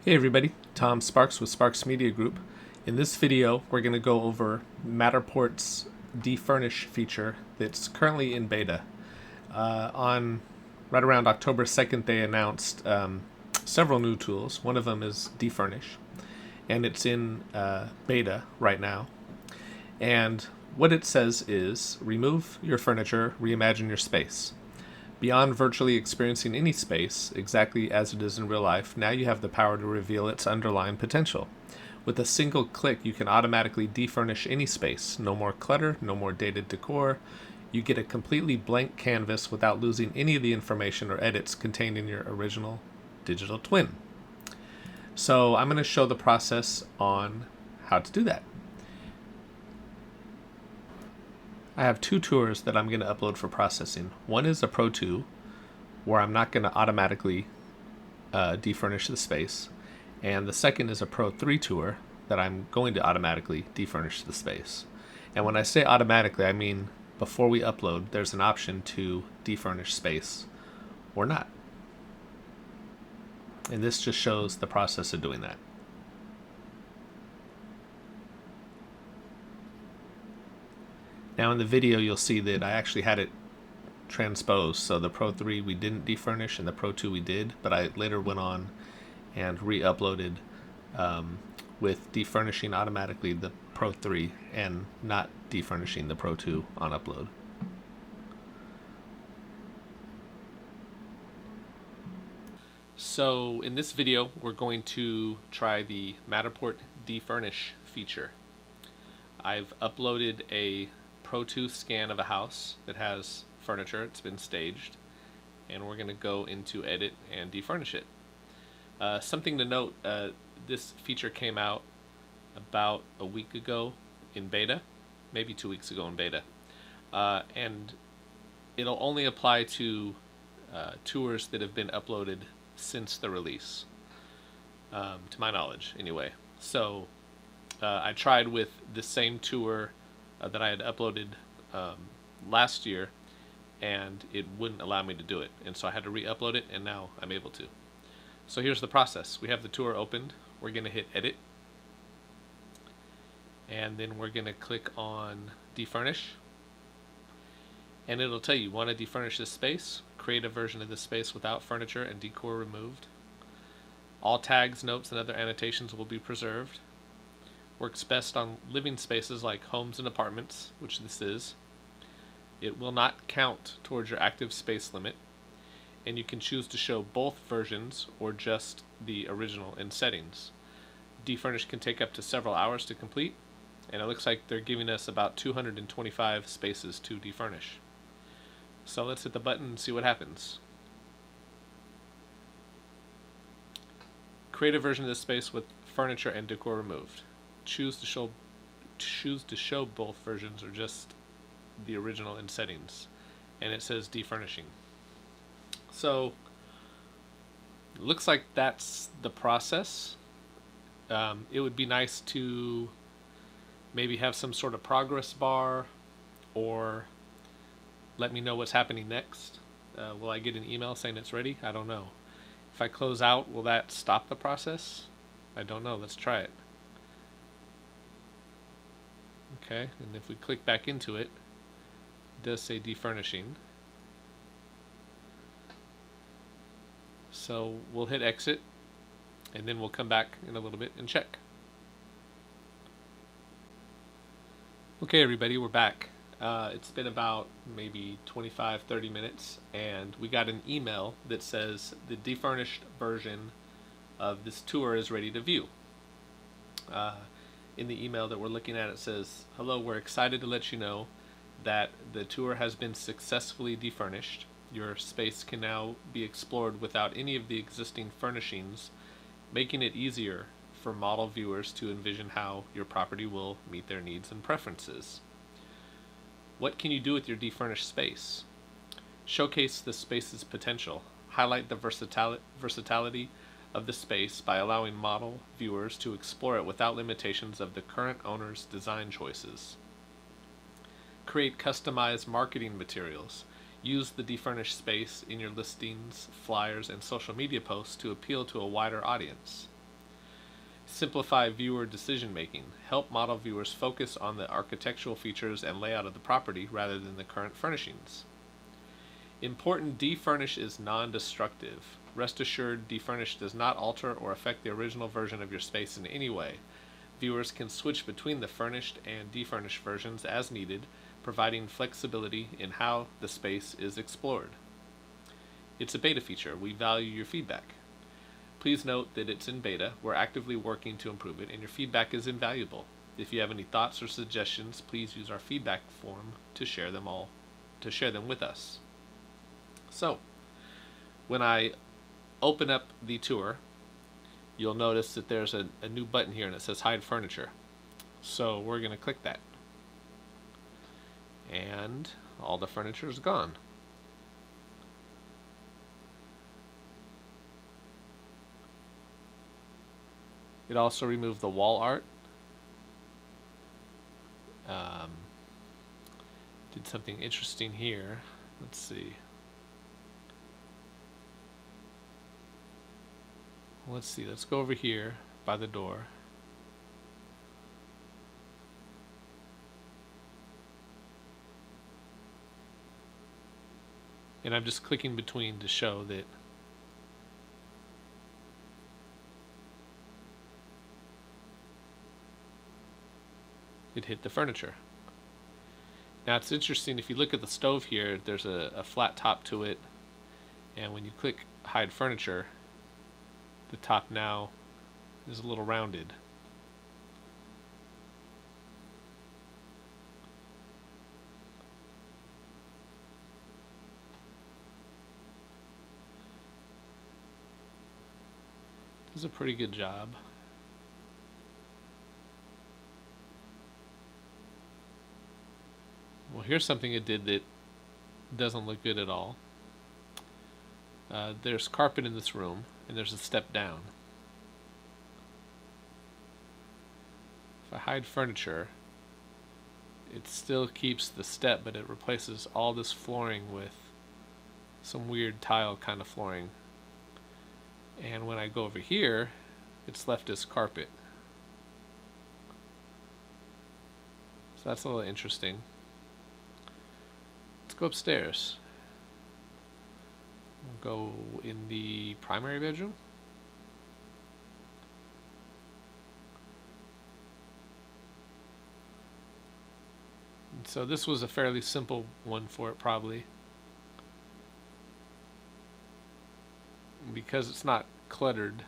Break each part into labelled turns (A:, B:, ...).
A: Hey everybody, Tom Sparks with Sparks Media Group. In this video, we're going to go over Matterport's Defurnish feature that's currently in beta. On right around October 2nd, they announced several new tools. One of them is Defurnish, and it's in beta right now. And what it says is, remove your furniture, reimagine your space. Beyond virtually experiencing any space exactly as it is in real life, now you have the power to reveal its underlying potential. With a single click, you can automatically defurnish any space. No more clutter, no more dated decor. You get a completely blank canvas without losing any of the information or edits contained in your original digital twin. So I'm going to show the process on how to do that. I have two tours that I'm going to upload for processing. One is a Pro2, where I'm not going to automatically defurnish the space. And the second is a Pro3 tour that I'm going to automatically defurnish the space. And when I say automatically, I mean before we upload, there's an option to defurnish space or not. And this just shows the process of doing that. Now in the video you'll see that I actually had it transposed, so the Pro3 we didn't defurnish and the Pro2 we did, but I later went on and re-uploaded with defurnishing automatically the Pro3 and not defurnishing the Pro2 on upload. So in this video we're going to try the Matterport Defurnish feature. I've uploaded a Pro2 scan of a house that has furniture. It's been staged, and we're going to go into edit and defurnish it. Something to note, this feature came out about a week ago in beta, maybe 2 weeks ago in beta, and it'll only apply to tours that have been uploaded since the release, to my knowledge anyway. So I tried with the same tour that I had uploaded last year, and it wouldn't allow me to do it, and so I had to re-upload it, and now I'm able to. So here's the process. We have the tour opened. We're going to hit edit, and then we're going to click on defurnish, and it'll tell you want to defurnish this space, create a version of this space without furniture and decor removed. All tags, notes, and other annotations will be preserved. Works best on living spaces like homes and apartments, which this is. It will not count towards your active space limit, and you can choose to show both versions or just the original in settings. Defurnish can take up to several hours to complete, and it looks like they're giving us about 225 spaces to defurnish. So let's hit the button and see what happens. Create a version of this space with furniture and decor removed. Choose to show both versions or just the original in settings, and it says defurnishing. So it looks like that's the process. It would be nice to maybe have some sort of progress bar, or let me know what's happening next. Will I get an email saying it's ready? I don't know. If I close out, will that stop the process? I don't know. Let's try it. Okay, and if we click back into it, it does say defurnishing. So we'll hit exit, and then we'll come back in a little bit and check. Okay everybody, we're back. It's been about maybe 25-30 minutes, and we got an email that says the defurnished version of this tour is ready to view. In the email that we're looking at, it says, "Hello, we're excited to let you know that the tour has been successfully defurnished. Your space can now be explored without any of the existing furnishings, making it easier for model viewers to envision how your property will meet their needs and preferences. What can you do with your defurnished space? Showcase the space's potential. Highlight the versatility of the space by allowing model viewers to explore it without limitations of the current owner's design choices. Create customized marketing materials. Use the defurnished space in your listings, flyers, and social media posts to appeal to a wider audience. Simplify viewer decision making. Help model viewers focus on the architectural features and layout of the property rather than the current furnishings. Important: Defurnish is non-destructive. Rest assured, Defurnish does not alter or affect the original version of your space in any way. Viewers can switch between the furnished and defurnished versions as needed, providing flexibility in how the space is explored. It's a beta feature. We value your feedback. Please note that it's in beta. We're actively working to improve it, and your feedback is invaluable. If you have any thoughts or suggestions, please use our feedback form to share them with us. So, when I open up the tour, you'll notice that there's a new button here and it says Hide Furniture. So we're going to click that. And all the furniture is gone. It also removed the wall art. Did something interesting here. Let's see. Let's go over here by the door. And I'm just clicking between to show that it hit the furniture. Now it's interesting, if you look at the stove here, there's a flat top to it, and when you click Hide Furniture, the top now is a little rounded. Does a pretty good job. Well, here's something it did that doesn't look good at all. There's carpet in this room, and there's a step down. If I hide furniture, it still keeps the step, but it replaces all this flooring with some weird tile kind of flooring. And when I go over here, it's left as carpet. So that's a little interesting. Let's go upstairs. We'll go in the primary bedroom. And so this was a fairly simple one for it, probably. Because it's not cluttered.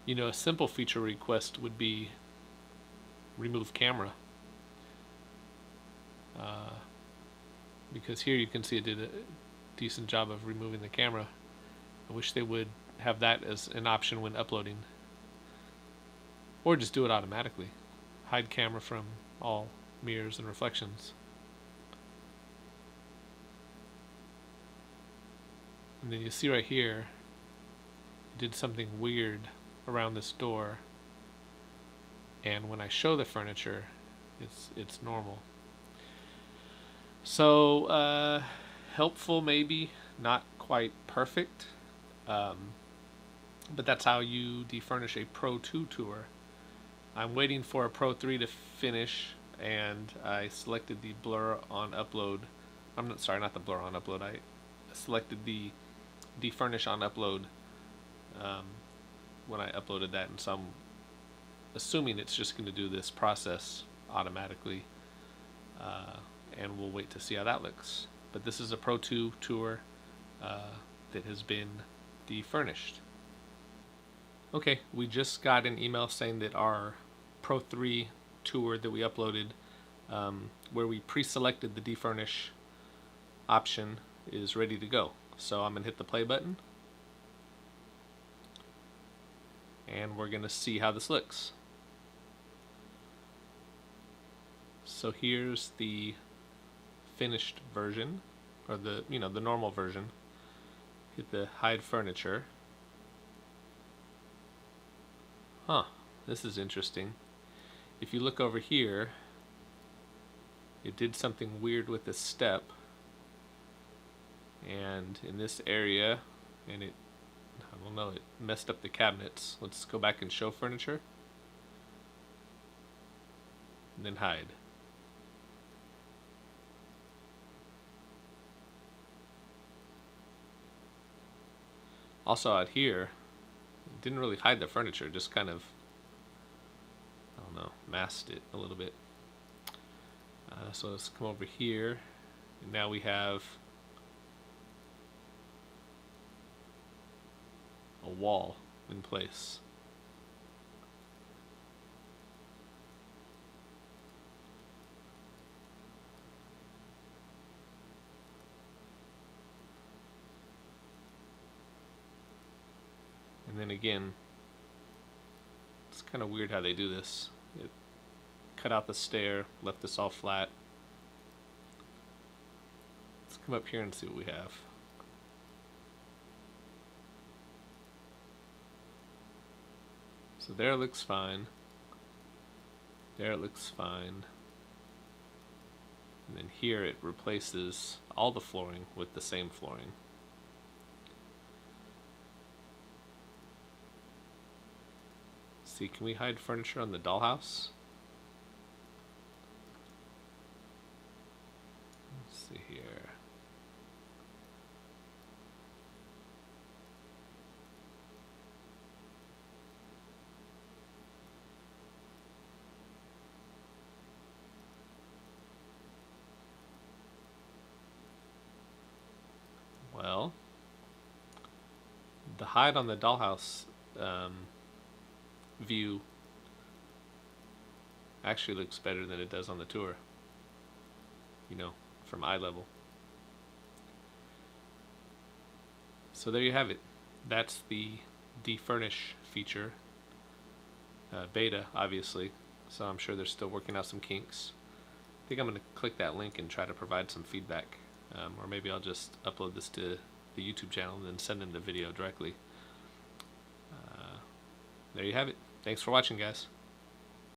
A: You know, a simple feature request would be remove camera. Because here you can see it did a decent job of removing the camera. I wish they would have that as an option when uploading. Or just do it automatically. Hide camera from all mirrors and reflections. And then you see right here, it did something weird around this door, and when I show the furniture, it's normal. So helpful, maybe not quite perfect, but that's how you defurnish a Pro2 tour. I'm waiting for a Pro3 to finish, and I selected the blur on upload. Not the blur on upload. I selected the defurnish on upload when I uploaded that, and so I'm assuming it's just going to do this process automatically, and we'll wait to see how that looks. But this is a Pro2 tour that has been defurnished. Okay, we just got an email saying that our Pro3 tour that we uploaded, where we pre-selected the defurnish option, is ready to go. So I'm going to hit the play button, and we're going to see how this looks. So here's the finished version, or the normal version. Hit the hide furniture. Huh, this is interesting. If you look over here, it did something weird with this step. And in this area, and I don't know, it messed up the cabinets. Let's go back and show furniture. And then hide. Also out here, it didn't really hide the furniture, just kind of, I don't know, masked it a little bit. So let's come over here, and now we have a wall in place. And then again, it's kind of weird how they do this. It cut out the stair, left this all flat. Let's come up here and see what we have. So there it looks fine. There it looks fine. And then here it replaces all the flooring with the same flooring. See, can we hide furniture on the dollhouse? Let's see here. Well, the hide on the dollhouse view actually looks better than it does on the tour, you know, from eye level. So there you have it. That's the Defurnish feature, beta obviously, so I'm sure they're still working out some kinks. I think I'm going to click that link and try to provide some feedback, or maybe I'll just upload this to the YouTube channel and then send them the video directly. There you have it. Thanks for watching, guys.